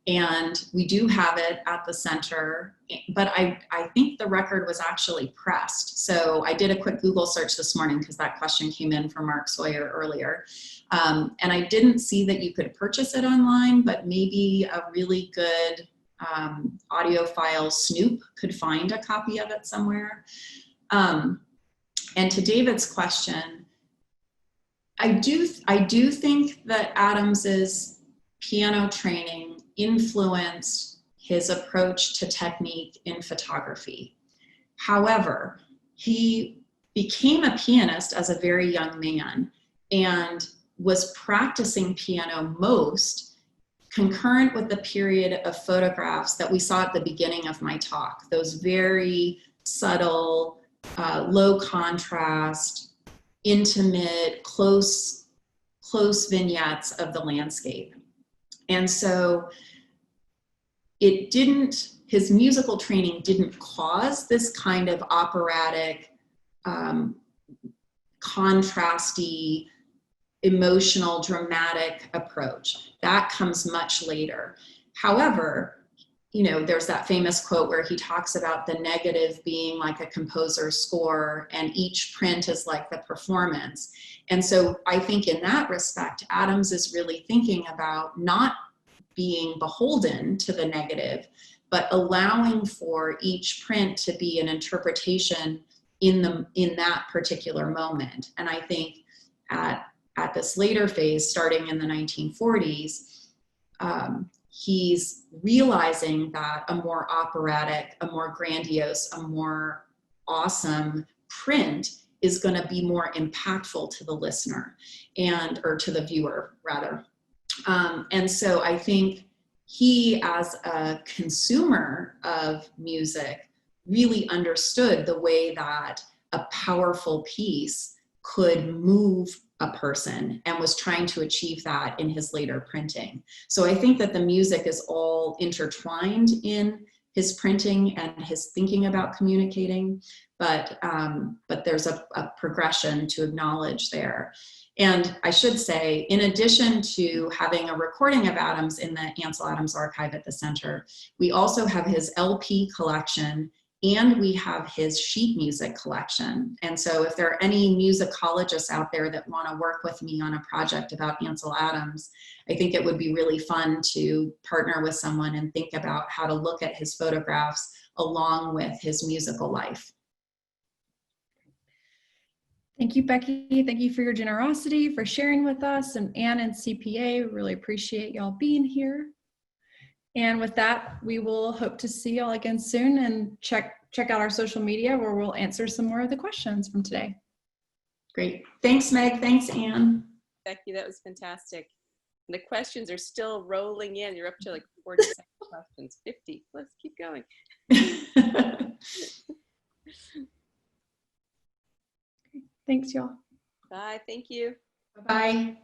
And we do have it at the center, but I think the record was actually pressed. So I did a quick Google search this morning because that question came in from Mark Sawyer earlier. And I didn't see that you could purchase it online, but maybe a really good audiophile snoop could find a copy of it somewhere. And to David's question, I do think that Adams's piano training influenced his approach to technique in photography. However, he became a pianist as a very young man and was practicing piano most concurrent with the period of photographs that we saw at the beginning of my talk, those very subtle, low contrast, intimate, close vignettes of the landscape. And so his musical training didn't cause this kind of operatic, contrasty, emotional, dramatic approach. That comes much later. However, there's that famous quote where he talks about the negative being like a composer's score and each print is like the performance. And so I think in that respect, Adams is really thinking about not being beholden to the negative, but allowing for each print to be an interpretation in that particular moment. And I think at this later phase, starting in the 1940s, he's realizing that a more operatic, a more grandiose, a more awesome print is going to be more impactful to the listener or to the viewer rather. And so I think he, as a consumer of music, really understood the way that a powerful piece could move a person and was trying to achieve that in his later printing. So I think that the music is all intertwined in his printing and his thinking about communicating, but there's a progression to acknowledge there. And I should say, in addition to having a recording of Adams in the Ansel Adams Archive at the center, we also have his LP collection and we have his sheet music collection. And so if there are any musicologists out there that want to work with me on a project about Ansel Adams, I think it would be really fun to partner with someone and think about how to look at his photographs along with his musical life. Thank you, Becky. Thank you for your generosity, for sharing with us, and Anne and CPA, really appreciate y'all being here. And with that, we will hope to see y'all again soon, and check out our social media where we'll answer some more of the questions from today. Great. Thanks, Meg. Thanks, Anne. Becky, that was fantastic. And the questions are still rolling in. You're up to like 47 questions, 50. Let's keep going. Thanks, y'all. Bye. Thank you. Bye-bye.